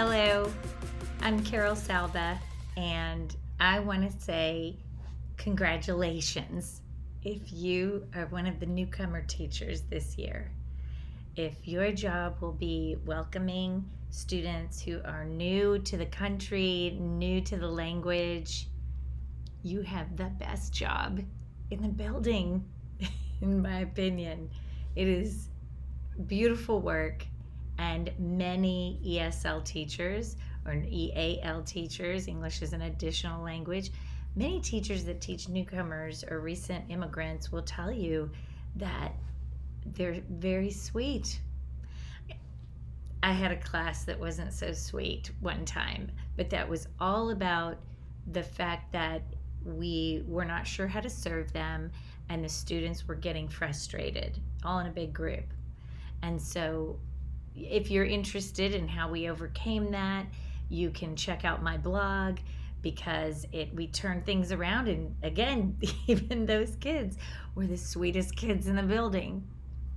Hello, I'm Carol Salva, and I want to say congratulations if you are one of the newcomer teachers this year. If your job will be welcoming students who are new to the country, new to the language, you have the best job in the building, in my opinion. It is beautiful work, and many ESL teachers or EAL teachers, English is an additional language, many teachers that teach newcomers or recent immigrants will tell you that they're very sweet. I had a class that wasn't so sweet one time, but that was all about the fact that we were not sure how to serve them, and the students were getting frustrated, all in a big group. And so if you're interested in how we overcame that, you can check out my blog, because we turned things around, and again, even those kids were the sweetest kids in the building.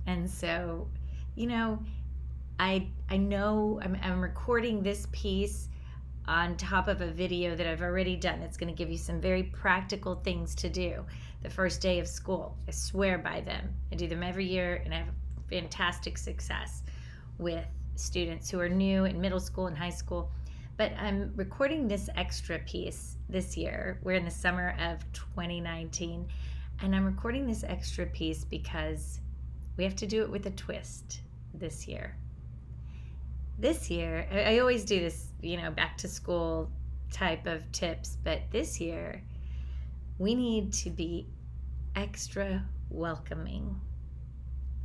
And so, you know, I know I'm recording this piece on top of a video that I've already done that's going to give you some very practical things to do the first day of school. I swear by them. I do them every year, and I have fantastic success with students who are new in middle school and high school. But I'm recording this extra piece this year. We're in the summer of 2019, and I'm recording this extra piece because we have to do it with a twist this year. This year, I always do this, back to school type of tips, but this year we need to be extra welcoming.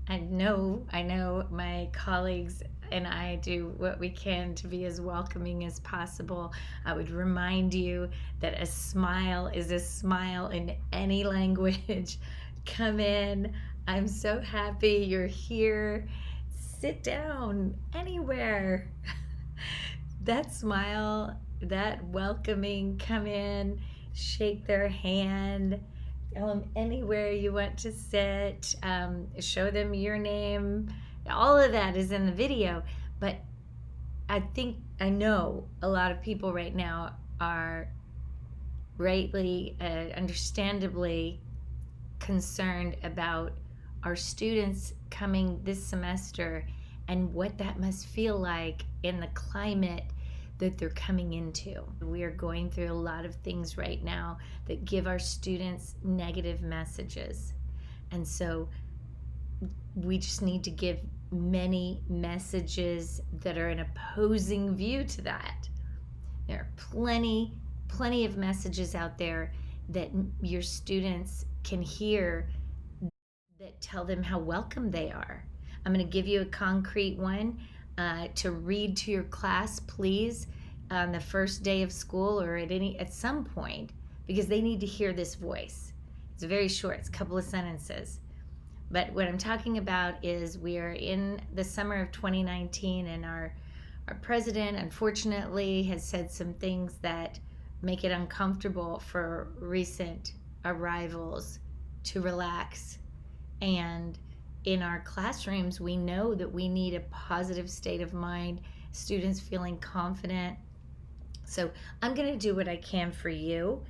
I know my colleagues and I do what we can to be as welcoming as possible. I would remind you that a smile is a smile in any language. Come in. I'm so happy you're here. Sit down anywhere. That smile, that welcoming, come in, shake their hand. Tell them anywhere you want to sit, show them your name. All of that is in the video, but I know a lot of people right now are rightly, understandably concerned about our students coming this semester and what that must feel like in the climate that they're coming into. We are going through a lot of things right now that give our students negative messages. And so we just need to give many messages that are an opposing view to that. There are plenty of messages out there that your students can hear that tell them how welcome they are. I'm going to give you a concrete one to read to your class, please, on the first day of school or at some point, because they need to hear this voice. It's very short, it's a couple of sentences. But what I'm talking about is we are in the summer of 2019, and our president, unfortunately, has said some things that make it uncomfortable for recent arrivals to relax. And in our classrooms, we know that we need a positive state of mind, students feeling confident. So I'm going to do what I can for you.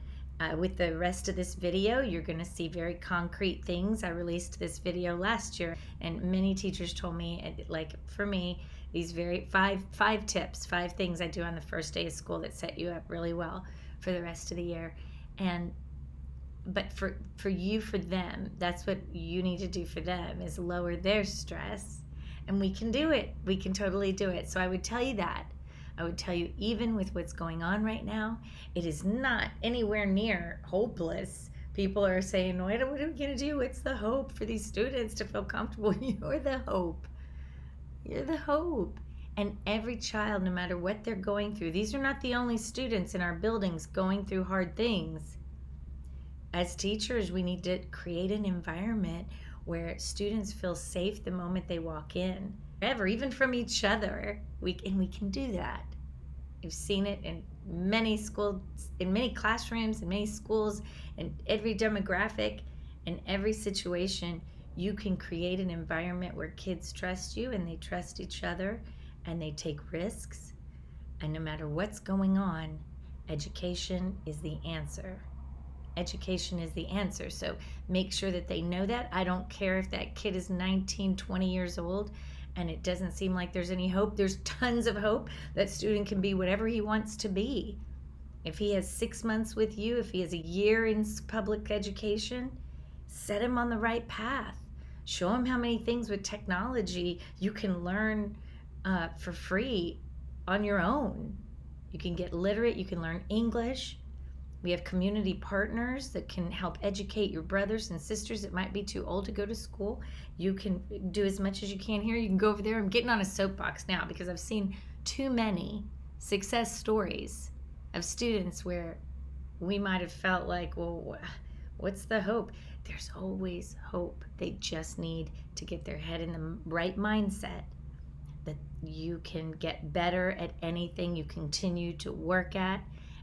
With the rest of this video, you're going to see very concrete things. I released this video last year, and many teachers told me, like for me, these five tips, 5 things I do on the first day of school that set you up really well for the rest of the year. But for them, that's what you need to do for them, is lower their stress. And we can do it. We can totally do it. So I would tell you that. I would tell you, even with what's going on right now, it is not anywhere near hopeless. People are saying, what are we going to do? What's the hope for these students to feel comfortable? You're the hope. You're the hope. And every child, no matter what they're going through, these are not the only students in our buildings going through hard things. As teachers, we need to create an environment where students feel safe the moment they walk in, even from each other. We can do that. You've seen it in many schools, in many classrooms, in many schools, in every demographic, in every situation. You can create an environment where kids trust you, and they trust each other, and they take risks, And no matter what's going on, education is the answer. Education is the answer. So make sure that they know that. I don't care if that kid is 19, 20 years old and it doesn't seem like there's any hope. There's tons of hope. That student can be whatever he wants to be. If he has 6 months with you, if he has a year in public education, set him on the right path. Show him how many things with technology you can learn for free on your own. You can get literate, you can learn English. We have community partners that can help educate your brothers and sisters that might be too old to go to school. You can do as much as you can here. You can go over there. I'm getting on a soapbox now because I've seen too many success stories of students where we might have felt like, well, what's the hope? There's always hope. They just need to get their head in the right mindset that you can get better at anything you continue to work at.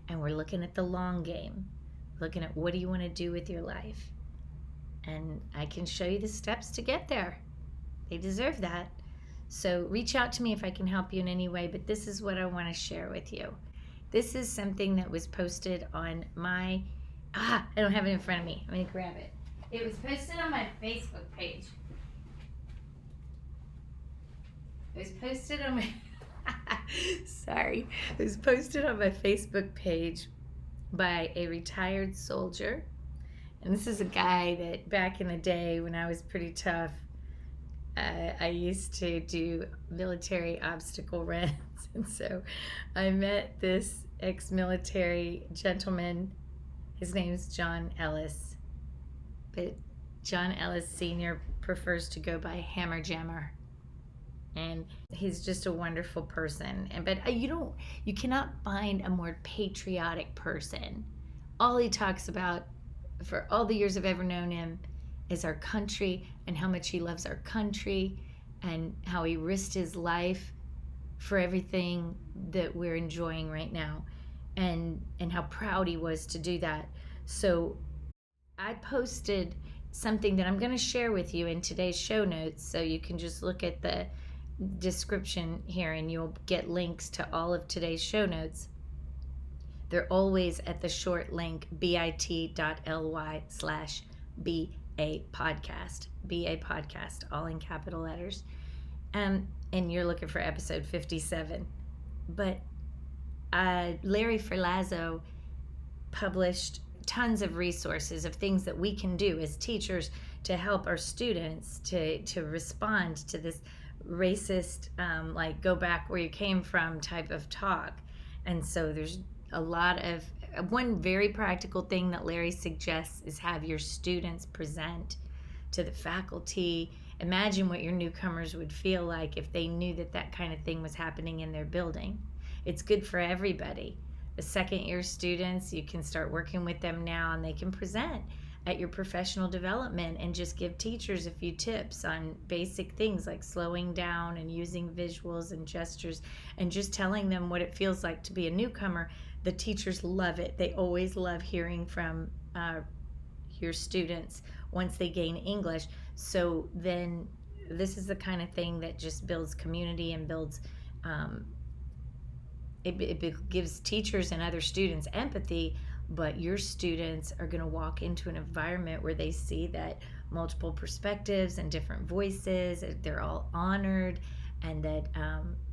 And we're looking at the long game, looking at what do you want to do with your life. And I can show you the steps to get there. They deserve that. So reach out to me if I can help you in any way, but this is what I want to share with you. This is something that was posted on my, I don't have it in front of me. I'm going to grab it. It was posted on my Facebook page. It was posted on my, sorry. It was posted on my Facebook page by a retired soldier. And this is a guy that back in the day when I was pretty tough, I used to do military obstacle runs. And so I met this ex-military gentleman. His name's John Ellis. But John Ellis Sr. prefers to go by Hammer Jammer. And he's just a wonderful person. But you cannot find a more patriotic person. All he talks about for all the years I've ever known him is our country and how much he loves our country and how he risked his life for everything that we're enjoying right now and how proud he was to do that. So I posted something that I'm going to share with you in today's show notes, so you can just look at the description here and you'll get links to all of today's show notes. They're always at the short link bit.ly/BA podcast, all in capital letters. And you're looking for episode 57. But Larry Ferlazzo published tons of resources of things that we can do as teachers to help our students to respond to this racist, like go back where you came from type of talk. And so there's a lot of, one very practical thing that Larry suggests is have your students present to the faculty. Imagine what your newcomers would feel like if they knew that that kind of thing was happening in their building. It's good for everybody. The second year students, you can start working with them now and they can present at your professional development and just give teachers a few tips on basic things like slowing down and using visuals and gestures and just telling them what it feels like to be a newcomer. The teachers love it. They always love hearing from your students once they gain English. So then this is the kind of thing that just builds community and builds, it gives teachers and other students empathy, but your students are going to walk into an environment where they see that multiple perspectives and different voices, they're all honored, and that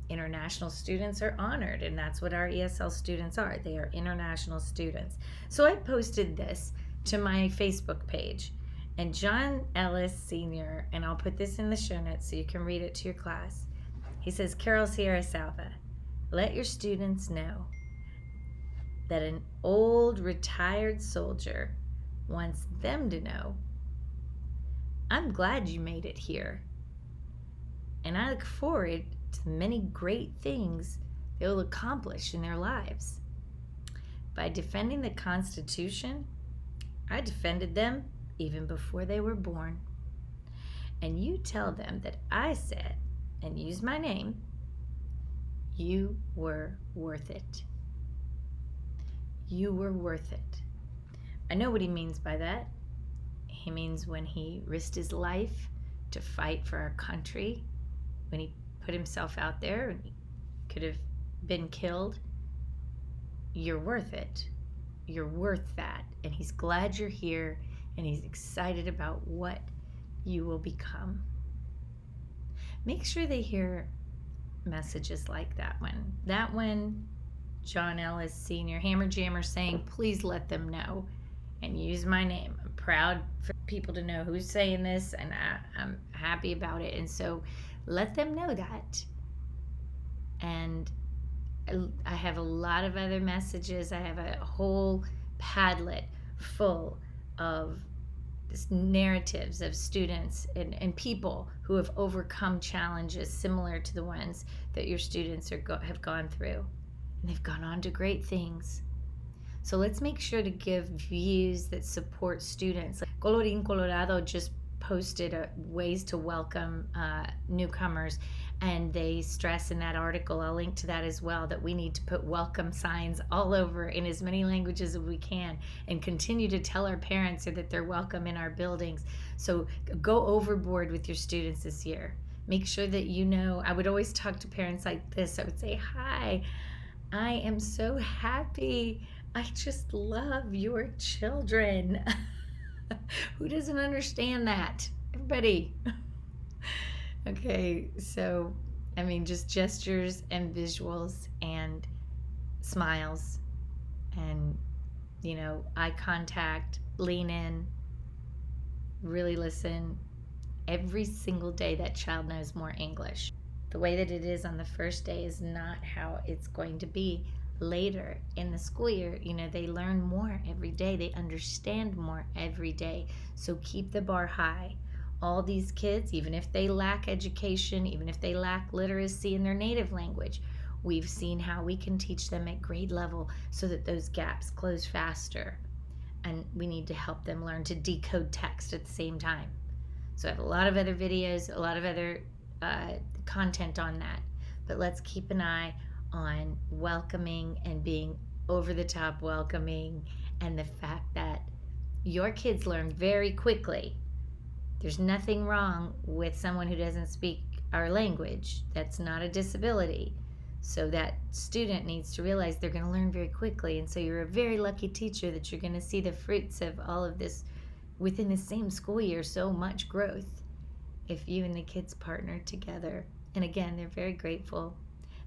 international students are honored, and that's what our ESL students are. They are international students. So I posted this to my Facebook page, and John Ellis Sr., and I'll put this in the show notes so you can read it to your class. He says, Carol Sierra Salva, let your students know that an old retired soldier wants them to know, I'm glad you made it here, and I look forward to many great things they'll accomplish in their lives. By defending the Constitution, I defended them even before they were born. And you tell them that I said, and use my name, you were worth it. You were worth it. I know what he means by that. He means when he risked his life to fight for our country, when he put himself out there, and he could have been killed, you're worth it. You're worth that. And he's glad you're here, and he's excited about what you will become. Make sure they hear messages like that one. That one, John Ellis Sr., Hammer Jammer, saying, please let them know and use my name. I'm proud for people to know who's saying this, and I'm happy about it. And so let them know that. And I have a lot of other messages. I have a whole Padlet full of narratives of students and people who have overcome challenges similar to the ones that your students have gone through. And they've gone on to great things. So let's make sure to give views that support students. Colorín Colorado just posted ways to welcome newcomers, and they stress in that article, I'll link to that as well, that we need to put welcome signs all over in as many languages as we can and continue to tell our parents that they're welcome in our buildings. So go overboard with your students this year. Make sure that you know, I would always talk to parents like this. I would say, hi, I am so happy. I just love your children. Who doesn't understand that? Everybody. Okay, so, I mean, just gestures and visuals and smiles and, eye contact, lean in, really listen. Every single day that child knows more English. The way that it is on the first day is not how it's going to be later in the school year. They learn more every day. They understand more every day. So keep the bar high. All these kids, even if they lack education, even if they lack literacy in their native language, we've seen how we can teach them at grade level so that those gaps close faster. And we need to help them learn to decode text at the same time. So I have a lot of other videos, a lot of other content on that. But let's keep an eye on welcoming and being over the top welcoming, and the fact that your kids learn very quickly. There's nothing wrong with someone who doesn't speak our language. That's not a disability. So that student needs to realize they're going to learn very quickly. And so you're a very lucky teacher that you're going to see the fruits of all of this within the same school year. So much growth if you and the kids partner together. And again, they're very grateful.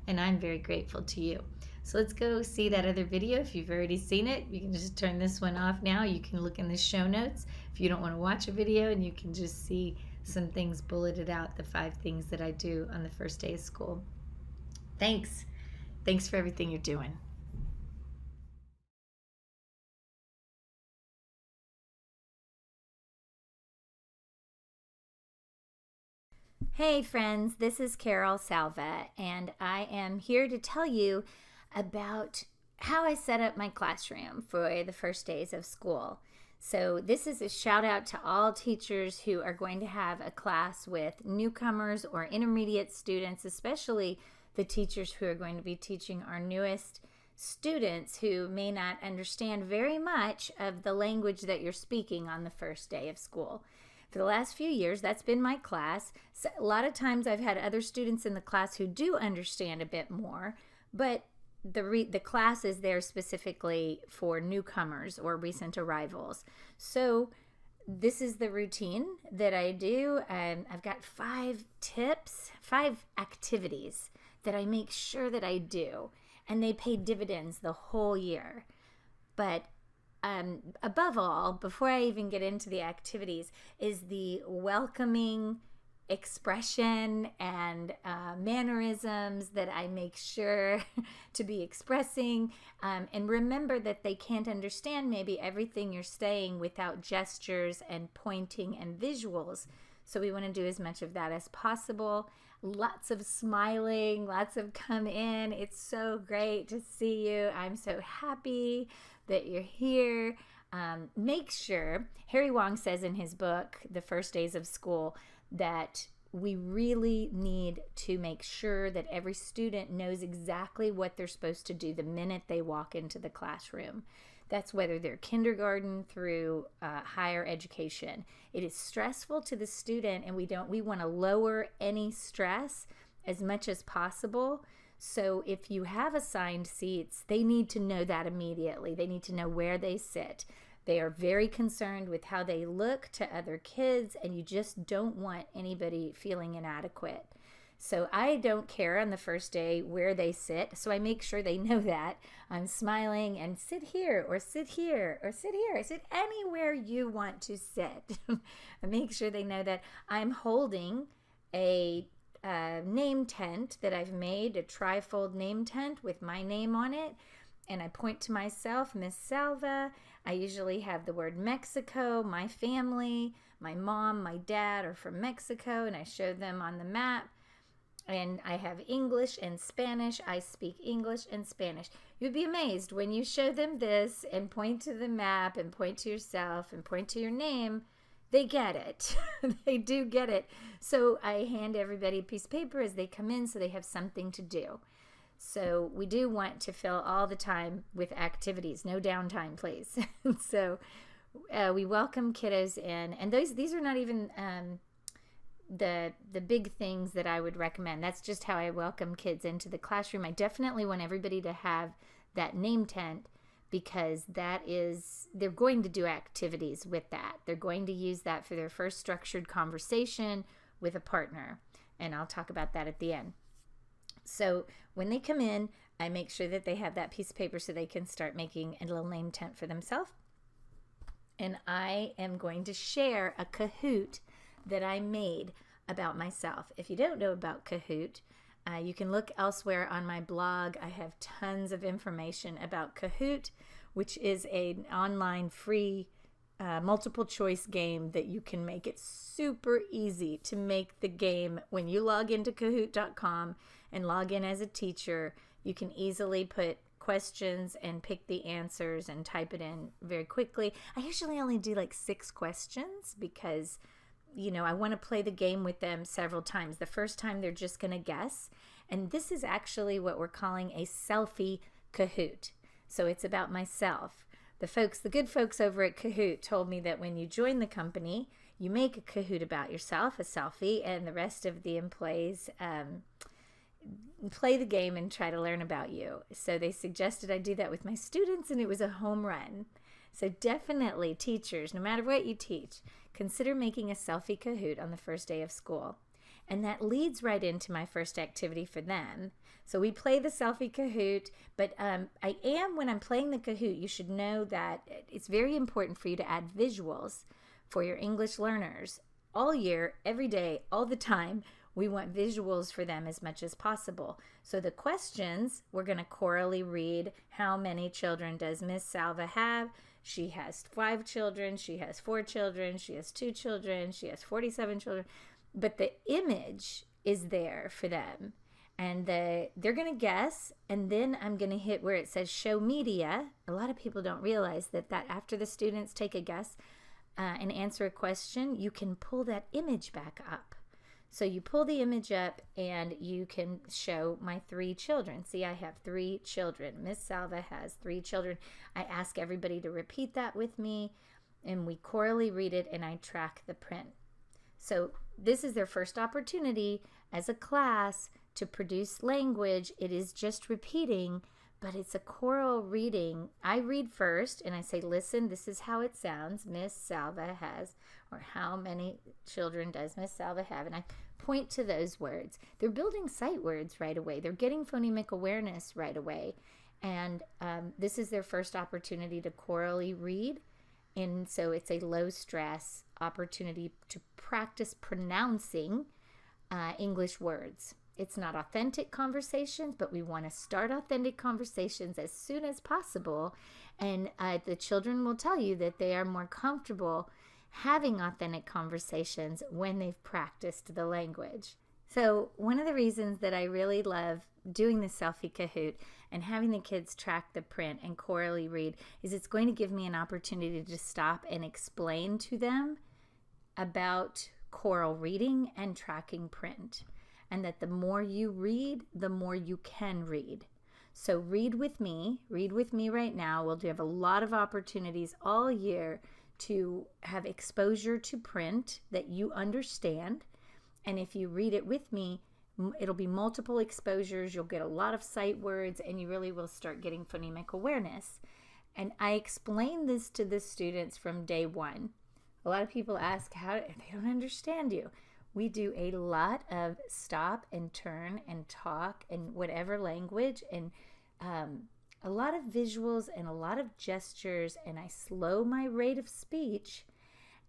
And I'm very grateful to you. So let's go see that other video. If you've already seen it, you can just turn this one off now. You can look in the show notes if you don't want to watch a video, and you can just see some things bulleted out, the 5 things that I do on the first day of school. Thanks. Thanks for everything you're doing. Hey friends, this is Carol Salva, and I am here to tell you about how I set up my classroom for the first days of school. So this is a shout out to all teachers who are going to have a class with newcomers or intermediate students, especially the teachers who are going to be teaching our newest students who may not understand very much of the language that you're speaking on the first day of school. For the last few years, that's been my class. So a lot of times I've had other students in the class who do understand a bit more, but the class is there specifically for newcomers or recent arrivals. So this is the routine that I do. I've got 5 tips, 5 activities that I make sure that I do, and they pay dividends the whole year. But above all, before I even get into the activities, is the welcoming expression and mannerisms that I make sure to be expressing, and remember that they can't understand maybe everything you're saying without gestures and pointing and visuals. So we want to do as much of that as possible. Lots of smiling, lots of come in. It's so great to see you. I'm so happy that you're here. Make sure, Harry Wong says in his book, The First Days of School, that we really need to make sure that every student knows exactly what they're supposed to do the minute they walk into the classroom. That's whether they're kindergarten through higher education. It is stressful to the student, and we want to lower any stress as much as possible. So if you have assigned seats, they need to know that immediately. They need to know where they sit. They are very concerned with how they look to other kids, and you just don't want anybody feeling inadequate. So I don't care on the first day where they sit, so I make sure they know that. I'm smiling and sit here or sit here or sit here. I sit anywhere you want to sit. I make sure they know that I'm holding a name tent that I've made, a trifold name tent with my name on it, and I point to myself, Miss Salva. I usually have the word Mexico, my family, my mom, my dad are from Mexico, and I show them on the map. And I have English and Spanish. I speak English and Spanish. You'd be amazed when you show them this and point to the map and point to yourself and point to your name. They get it. They do get it. So I hand everybody a piece of paper as they come in so they have something to do. So we do want to fill all the time with activities. No downtime, please. So we welcome kiddos in. And these are not even the big things that I would recommend. That's just how I welcome kids into the classroom. I definitely want everybody to have that name tent, because they're going to do activities with that. They're going to use that for their first structured conversation with a partner. And I'll talk about that at the end. So when they come in, I make sure that they have that piece of paper so they can start making a little name tent for themselves. And I am going to share a Kahoot that I made about myself. If you don't know about Kahoot, you can look elsewhere on my blog. I have tons of information about Kahoot, which is an online free multiple choice game that you can make it super easy to make the game. When you log into Kahoot.com and log in as a teacher, you can easily put questions and pick the answers and type it in very quickly. I usually only do like 6 questions because I want to play the game with them several times. The first time they're just going to guess. And this is actually what we're calling a selfie Kahoot. So it's about myself. The good folks over at Kahoot told me that when you join the company, you make a Kahoot about yourself, a selfie, and the rest of the employees play the game and try to learn about you. So they suggested I do that with my students, and it was a home run. So definitely, teachers, no matter what you teach, consider making a selfie Kahoot on the first day of school. And that leads right into my first activity for them. So we play the selfie Kahoot, but when I'm playing the Kahoot, you should know that it's very important for you to add visuals for your English learners. All year, every day, all the time, we want visuals for them as much as possible. So the questions, we're going to chorally read, how many children does Miss Salva have? She has 5 children, she has 4 children, she has 2 children, she has 47 children. But the image is there for them. And they're going to guess, and then I'm going to hit where it says show media. A lot of people don't realize that after the students take a guess and answer a question, you can pull that image back up. So you pull the image up and you can show my 3 children. See, I have 3 children. Miss Salva has 3 children. I ask everybody to repeat that with me, and we chorally read it, and I track the print. So this is their first opportunity as a class to produce language. It is just repeating, but it's a choral reading. I read first and I say, listen, this is how it sounds. Miss Salva has, or how many children does Miss Salva have? And I point to those words. They're building sight words right away. They're getting phonemic awareness right away. And this is their first opportunity to chorally read. And so it's a low stress opportunity to practice pronouncing English words. It's not authentic conversations, but we want to start authentic conversations as soon as possible. And the children will tell you that they are more comfortable having authentic conversations when they've practiced the language. So one of the reasons that I really love doing the selfie Kahoot and having the kids track the print and chorally read is it's going to give me an opportunity to stop and explain to them about choral reading and tracking print. And that the more you read, the more you can read. So read with me right now. We'll have a lot of opportunities all year to have exposure to print that you understand. And if you read it with me, It'll be multiple exposures. You'll get a lot of sight words, and you really will start getting phonemic awareness. And I explain this to the students from day one. A lot of people ask how they don't understand you. We do a lot of stop and turn and talk and whatever language, and a lot of visuals and a lot of gestures, and I slow my rate of speech,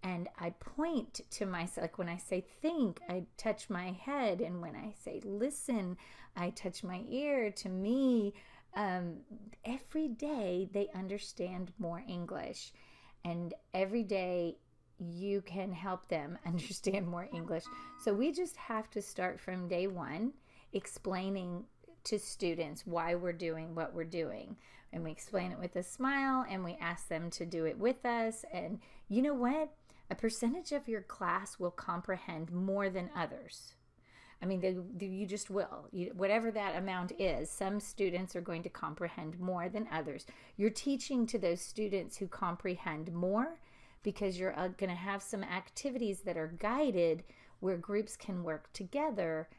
and I point to myself. Like when I say think, I touch my head, and when I say listen, I touch my ear. To me, every day they understand more English, and every day you can help them understand more English. So we just have to start from day one explaining to students why we're doing what we're doing. And we explain it with a smile, and we ask them to do it with us. And you know what? A percentage of your class will comprehend more than others. I mean, you just will. Whatever that amount is, some students are going to comprehend more than others. You're teaching to those students who comprehend more, because you're going to have some activities that are guided where groups can work together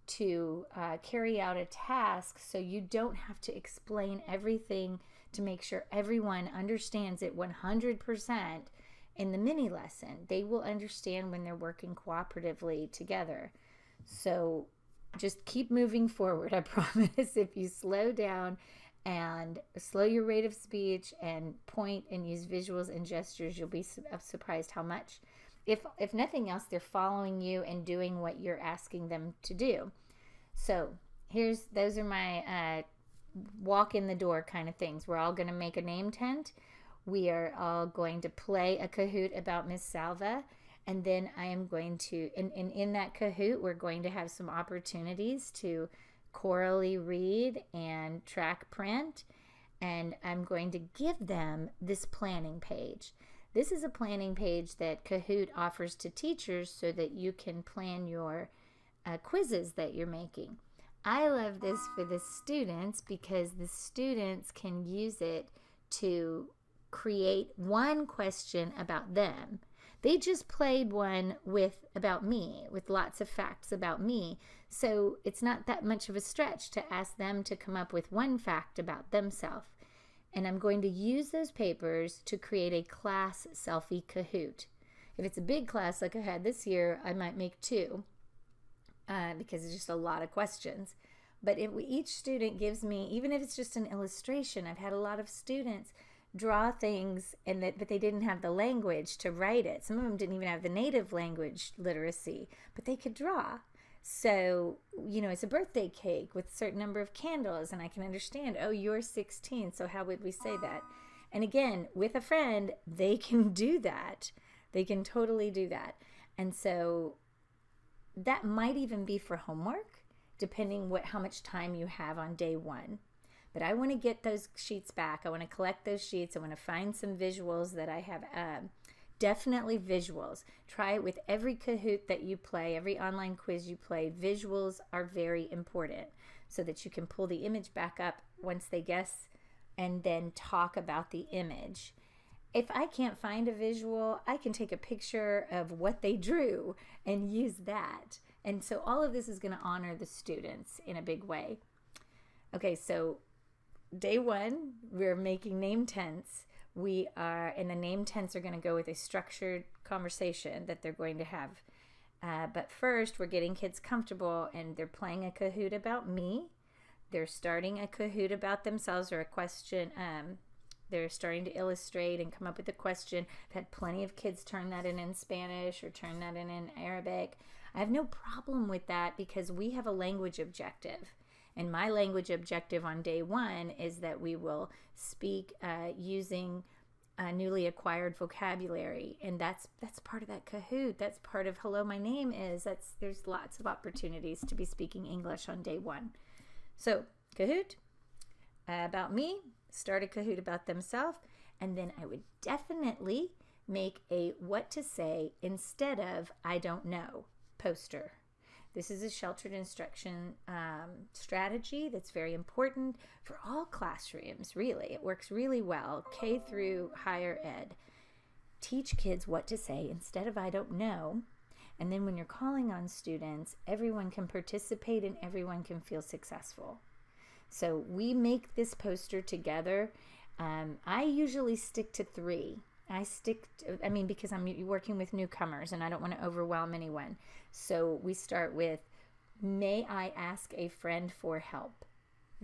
to carry out a task, so you don't have to explain everything to make sure everyone understands it 100% in the mini lesson. They will understand when they're working cooperatively together. So just keep moving forward. I promise if you slow down and slow your rate of speech and point and use visuals and gestures, you'll be surprised how much, if nothing else, they're following you and doing what you're asking them to do. So those are my walk in the door kind of things. We're all going to make a name tent. We are all going to play a Kahoot about Miss Salva. And then I am going to, in that Kahoot, we're going to have some opportunities to chorally read and track print, and I'm going to give them this planning page. This is a planning page that Kahoot offers to teachers so that you can plan your quizzes that you're making. I love this for the students because the students can use it to create one question about them. They just played one about me, with lots of facts about me. So it's not that much of a stretch to ask them to come up with one fact about themselves. And I'm going to use those papers to create a class selfie Kahoot. If it's a big class like I had this year, I might make two because it's just a lot of questions. But each student gives me, even if it's just an illustration, I've had a lot of students draw things but they didn't have the language to write it. Some of them didn't even have the native language literacy, but they could draw. So, it's a birthday cake with a certain number of candles, and I can understand, oh, you're 16, so how would we say that? And again, with a friend, they can do that. They can totally do that. And so that might even be for homework, depending how much time you have on day one. But I want to get those sheets back. I want to collect those sheets. I want to find some visuals that I have. Definitely visuals. Try it with every Kahoot that you play, every online quiz you play. Visuals are very important so that you can pull the image back up once they guess and then talk about the image. If I can't find a visual, I can take a picture of what they drew and use that. And so all of this is going to honor the students in a big way. Okay, so day one, we're making name tents. And the name tents are going to go with a structured conversation that they're going to have. But first, we're getting kids comfortable, and they're playing a Kahoot about me. They're starting a Kahoot about themselves or a question. They're starting to illustrate and come up with a question. I've had plenty of kids turn that in Spanish or turn that in Arabic. I have no problem with that because we have a language objective. And my language objective on day one is that we will speak using newly acquired vocabulary. And that's part of that Kahoot. That's part of Hello, My Name Is. There's lots of opportunities to be speaking English on day one. So Kahoot about me, start a Kahoot about themselves, and then I would definitely make a what to say instead of I don't know poster. This is a sheltered instruction strategy that's very important for all classrooms, really. It works really well, K through higher ed. Teach kids what to say instead of I don't know, And then when you're calling on students, everyone can participate and everyone can feel successful. So we make this poster together. I usually stick to 3. Because I'm working with newcomers and I don't want to overwhelm anyone. So we start with, may I ask a friend for help?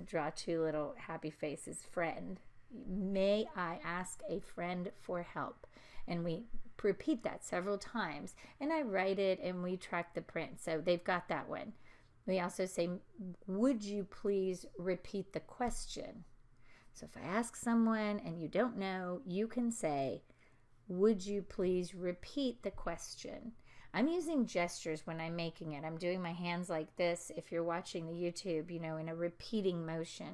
Draw 2 little happy faces, friend. May I ask a friend for help? And we repeat that several times. And I write it and we track the print. So they've got that one. We also say, would you please repeat the question? So if I ask someone and you don't know, you can say, would you please repeat the question? I'm using gestures when I'm making it. I'm doing my hands like this. If you're watching the YouTube, in a repeating motion,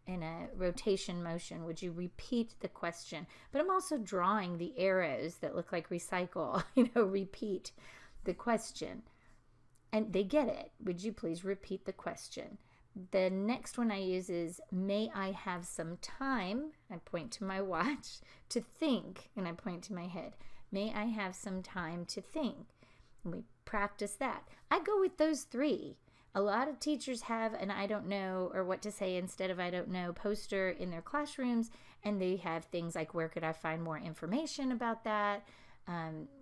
in a rotation motion, would you repeat the question? But I'm also drawing the arrows that look like recycle, repeat the question. And they get it. Would you please repeat the question? The next one I use is, may I have some time? I point to my watch, to think, and I point to my head. May I have some time to think? And we practice that. I go with those 3. A lot of teachers have an I don't know or what to say instead of I don't know poster in their classrooms, and they have things like, where could I find more information about that?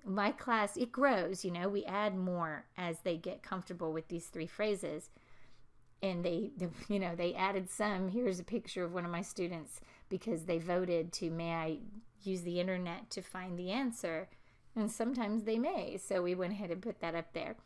My class, it grows, we add more as they get comfortable with these 3 phrases. And they added some. Here's a picture of one of my students because they voted to, may I use the internet to find the answer? And sometimes they may. So we went ahead and put that up there.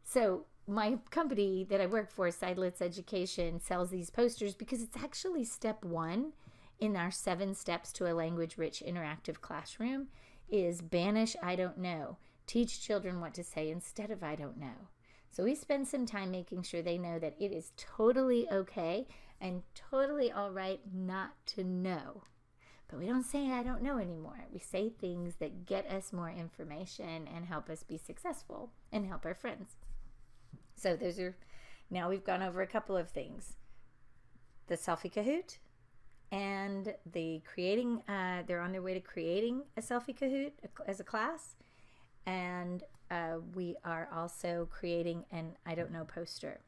So my company that I work for, Sidelitz Education, sells these posters because it's actually step 1 in our 7 steps to a language-rich interactive classroom is banish I don't know. Teach children what to say instead of I don't know. So we spend some time making sure they know that it is totally okay and totally all right not to know. But we don't say I don't know anymore. We say things that get us more information and help us be successful and help our friends. So now we've gone over a couple of things. The selfie Kahoot and the creating, they're on their way to creating a selfie Kahoot as a class. And we are also creating an I don't know poster.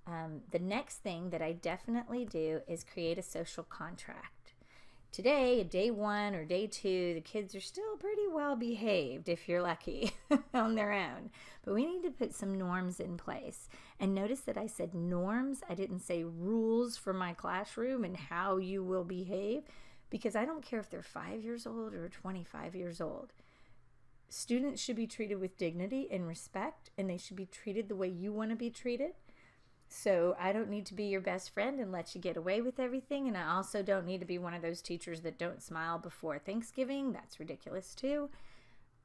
The next thing that I definitely do is create a social contract. Today, day 1 or day 2, the kids are still pretty well behaved if you're lucky on their own. But we need to put some norms in place. And notice that I said norms. I didn't say rules for my classroom and how you will behave, because I don't care if they're 5 years old or 25 years old. Students should be treated with dignity and respect, and they should be treated the way you want to be treated. So I don't need to be your best friend and let you get away with everything, and I also don't need to be one of those teachers that don't smile before Thanksgiving. That's ridiculous too.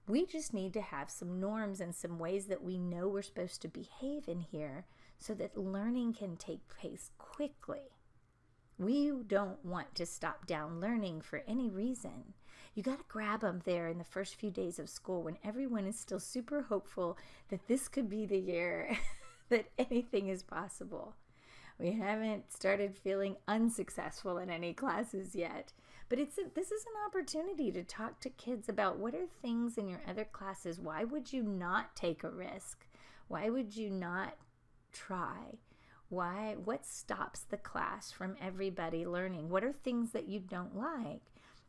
We just need to have some norms and some ways that we know we're supposed to behave in here so that learning can take place quickly. We don't want to stop down learning for any reason. You got to grab them there in the first few days of school when everyone is still super hopeful that this could be the year that anything is possible. We haven't started feeling unsuccessful in any classes yet, but this is an opportunity to talk to kids about what are things in your other classes. Why would you not take a risk? Why would you not try? What stops the class from everybody learning? What are things that you don't like?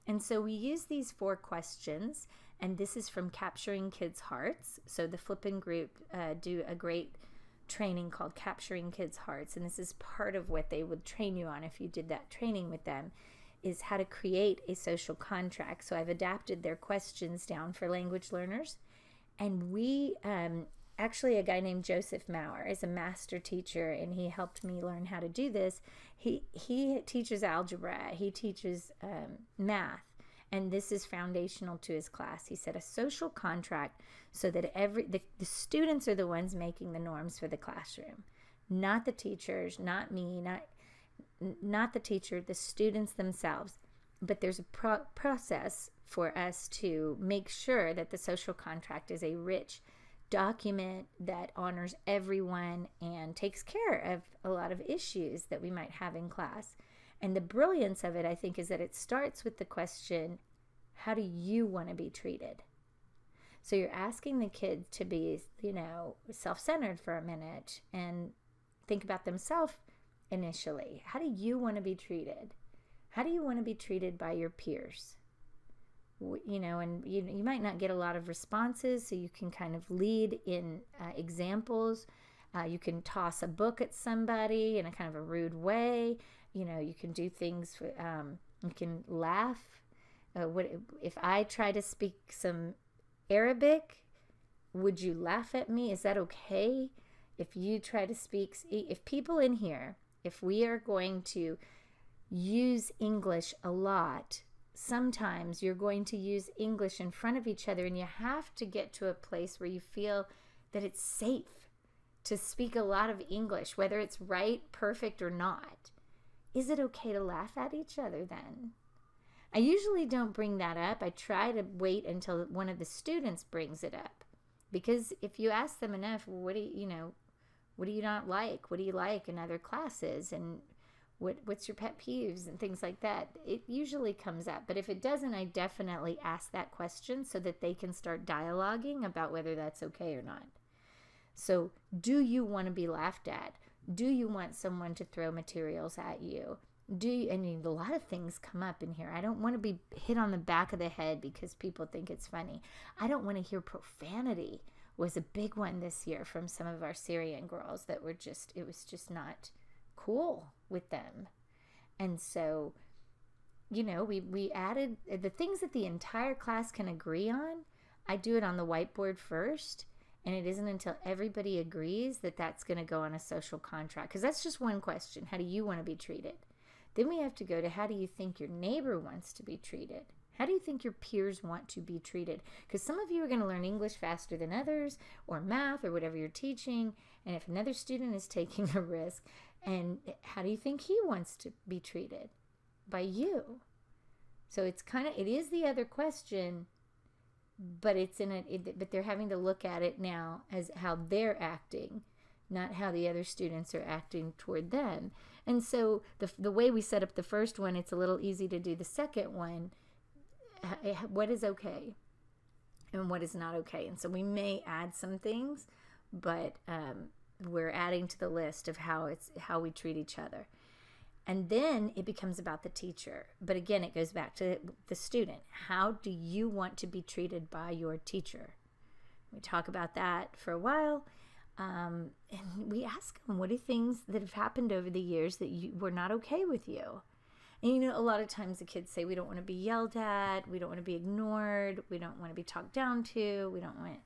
And so we use these 4 questions, and this is from Capturing Kids' Hearts. So the Flippin' group do a great training called Capturing Kids' Hearts, and this is part of what they would train you on if you did that training with them, is how to create a social contract. So I've adapted their questions down for language learners, and we actually, a guy named Joseph Maurer is a master teacher, and he helped me learn how to do this. He teaches algebra, he teaches math, and this is foundational to his class. He said a social contract so that the students are the ones making the norms for the classroom, not the teachers, not me, not the teacher, the students themselves. But there's a process for us to make sure that the social contract is a rich document that honors everyone and takes care of a lot of issues that we might have in class. And the brilliance of it, I think, is that it starts with the question, how do you want to be treated? So you're asking the kids to be, self-centered for a minute and think about themselves initially. How do you want to be treated? How do you want to be treated by your peers? And you might not get a lot of responses, so you can kind of lead in examples. You can toss a book at somebody in a kind of a rude way. You can do things, you can laugh. If I try to speak some Arabic, would you laugh at me? Is that okay? If you try to speak, if people in here, if we are going to use English a lot, sometimes you're going to use English in front of each other, and you have to get to a place where you feel that it's safe to speak a lot of English, whether it's right, perfect, or not. Is it okay to laugh at each other then? I usually don't bring that up. I try to wait until one of the students brings it up, because if you ask them enough, what do you not like? What do you like in other classes? And what's your pet peeves and things like that? It usually comes up. But if it doesn't, I definitely ask that question so that they can start dialoguing about whether that's okay or not. So, do you want to be laughed at? Do you want someone to throw materials at you? A lot of things come up in here. I don't want to be hit on the back of the head because people think it's funny. I don't want to hear profanity. Was a big one this year from some of our Syrian girls that were it was just not cool with them. And so, we added the things that the entire class can agree on. I do it on the whiteboard first, and it isn't until everybody agrees that that's going to go on a social contract, because that's just one question. How do you want to be treated? Then we have to go to, how do you think your neighbor wants to be treated? How do you think your peers want to be treated? Because some of you are going to learn English faster than others, or math, or whatever you're teaching. And if another student is taking a risk, and how do you think he wants to be treated by you? So it is the other question, but but they're having to look at it now as how they're acting, not how the other students are acting toward them. And so the way we set up the first one, it's a little easy to do the second one. What is okay and what is not okay? And so we may add some things, but we're adding to the list of how we treat each other. And then it becomes about the teacher. But again, it goes back to the student. How do you want to be treated by your teacher? We talk about that for a while. And we ask them, what are things that have happened over the years that were not okay with you? And a lot of times the kids say, we don't want to be yelled at, we don't want to be ignored, we don't want to be talked down to, we don't want,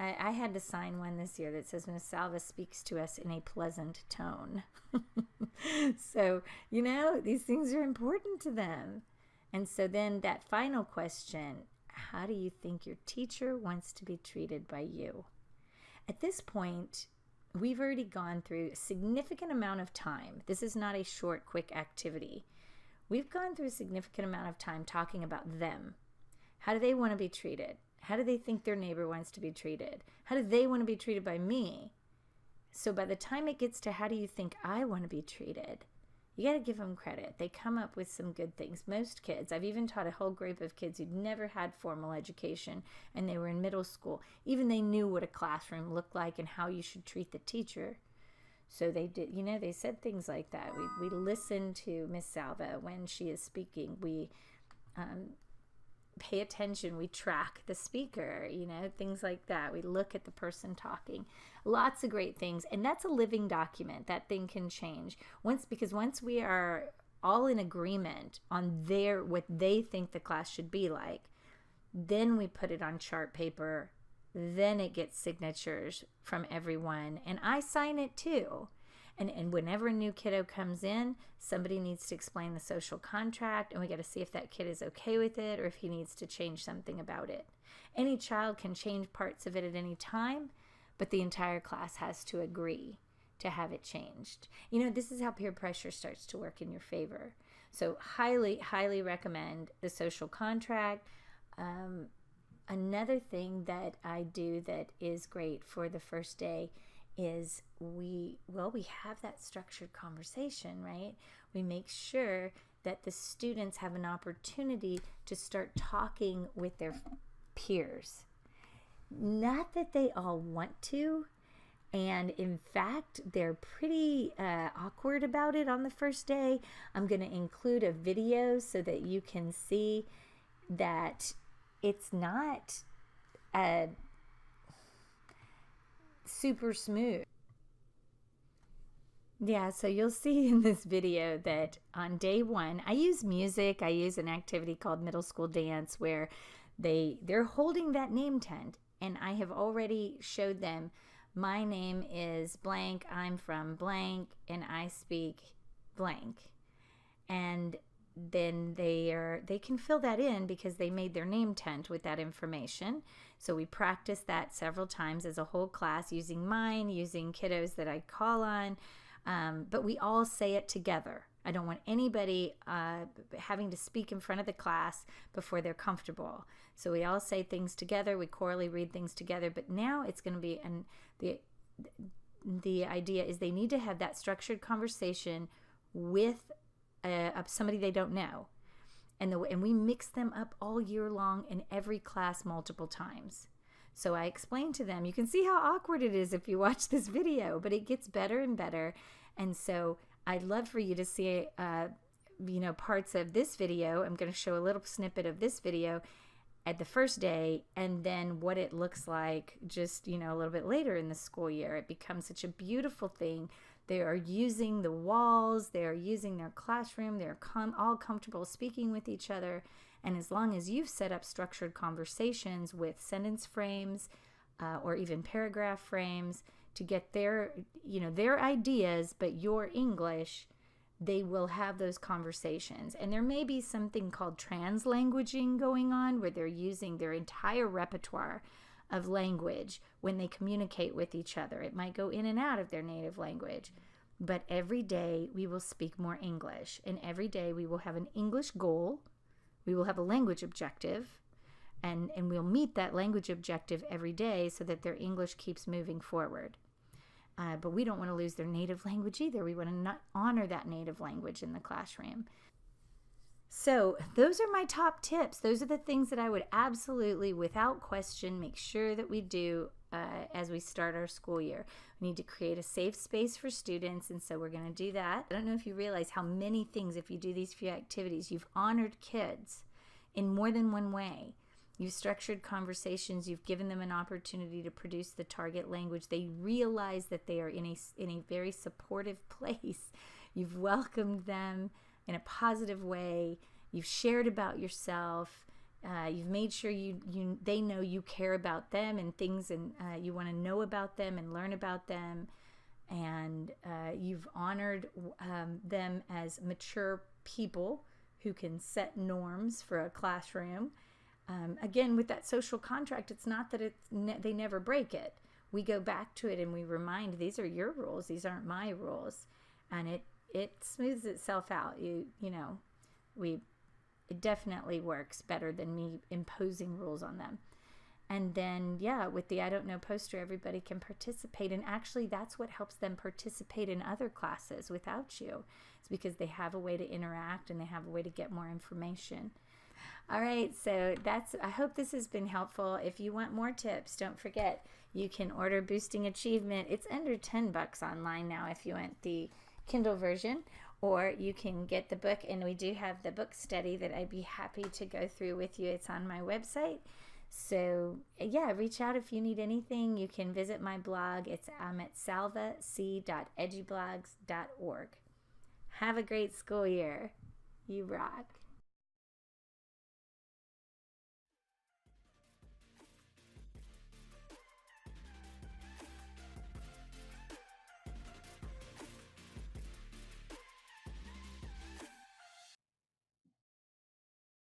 I had to sign one this year that says, Ms. Salva speaks to us in a pleasant tone. So, these things are important to them. And so then that final question, how do you think your teacher wants to be treated by you? At this point, we've already gone through a significant amount of time. This is not a short, quick activity. We've gone through a significant amount of time talking about them. How do they want to be treated? How do they think their neighbor wants to be treated? How do they want to be treated by me? So by the time it gets to how do you think I want to be treated, you got to give them credit. They come up with some good things. Most kids, I've even taught a whole group of kids who'd never had formal education, and they were in middle school. Even they knew what a classroom looked like and how you should treat the teacher. So they did, they said things like that. We listen to Miss Salva when she is speaking. We pay attention. We track the speaker, things like that. We look at the person talking. Lots of great things. And that's a living document. That thing can change. Because once we are all in agreement on what they think the class should be like, then we put it on chart paper. Then it gets signatures from everyone. And I sign it too. And whenever a new kiddo comes in, somebody needs to explain the social contract, and we got to see if that kid is okay with it or if he needs to change something about it. Any child can change parts of it at any time, but the entire class has to agree to have it changed. This is how peer pressure starts to work in your favor. So highly, highly recommend the social contract. Another thing that I do that is great for the first day is we have that structured conversation, right? We make sure that the students have an opportunity to start talking with their peers. Not that they all want to, and in fact, they're pretty awkward about it on the first day. I'm going to include a video so that you can see that it's not super smooth. Yeah, so you'll see in this video that on day one, I use music. I use an activity called middle school dance where they're holding that name tent, and I have already showed them, my name is blank, I'm from blank, and I speak blank. And then they can fill that in because they made their name tent with that information. So we practiced that several times as a whole class, using mine, using kiddos that I call on. But we all say it together. I don't want anybody having to speak in front of the class before they're comfortable. So we all say things together. We chorally read things together. But now it's going to be, and the idea is they need to have that structured conversation with somebody they don't know. And we mix them up all year long in every class multiple times. So I explain to them, you can see how awkward it is if you watch this video, but it gets better and better. And so I'd love for you to see, parts of this video. I'm going to show a little snippet of this video at the first day, and then what it looks like just, a little bit later in the school year. It becomes such a beautiful thing. They are using the walls, they are using their classroom, they're all comfortable speaking with each other. And as long as you've set up structured conversations with sentence frames or even paragraph frames to get their ideas, but your English, they will have those conversations. And there may be something called translanguaging going on, where they're using their entire repertoire of language when they communicate with each other. It might go in and out of their native language. But every day we will speak more English. And every day we will have an English goal. We will have a language objective, and we'll meet that language objective every day so that their English keeps moving forward. But we don't want to lose their native language either. We want to not honor that native language in the classroom. So those are my top tips. Those are the things that I would absolutely, without question, make sure that we do as we start our school year. We need to create a safe space for students, and so we're going to do that. I don't know if you realize how many things, if you do these few activities, you've honored kids in more than one way. You've structured conversations. You've given them an opportunity to produce the target language. They realize that they are in a very supportive place. You've welcomed them in a positive way. You've shared about yourself. You've made sure they know you care about them and things, and you want to know about them and learn about them. And you've honored them as mature people who can set norms for a classroom. Again, with that social contract, it's not that they never break it. We go back to it and we remind, these are your rules, these aren't my rules, and it smooths itself out. It definitely works better than me imposing rules on them. And then, with the I Don't Know poster, everybody can participate. And actually, that's what helps them participate in other classes without you. It's because they have a way to interact and they have a way to get more information. All right, so I hope this has been helpful. If you want more tips, don't forget, you can order Boosting Achievement. It's under $10 online now if you want the Kindle version, or you can get the book, and we do have the book study that I'd be happy to go through with you. It's on my website. So reach out if you need anything. You can visit my blog. I'm at salvac.edublogs.org. Have a great school year. You rock.